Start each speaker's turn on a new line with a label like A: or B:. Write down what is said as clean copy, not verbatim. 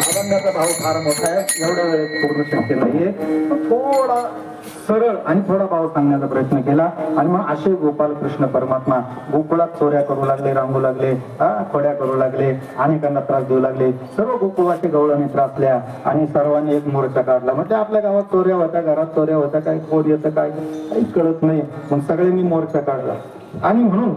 A: आनंदाचा भाव फार मोठा आहे, एवढ्या वेळेत पूर्ण शक्य नाहीये. थोडा सरळ आणि थोडा भाव सांगण्याचा प्रयत्न केला. आणि मग असे गोपाल कृष्ण परमात्मा गोकुळात चोऱ्या करू लागले, रांगू लागले, खोड्या करू लागले, अनेकांना त्रास देऊ लागले. सर्व गोकुळाचे गवळणी त्रासल्या आणि सर्वांनी एक मोर्चा काढला. म्हणजे आपल्या गावात चोऱ्या होत्या, घरात चोऱ्या होत्या, काय कोण येतं काय काही कळत नाही. मग सगळ्यांनी मोर्चा काढला आणि म्हणून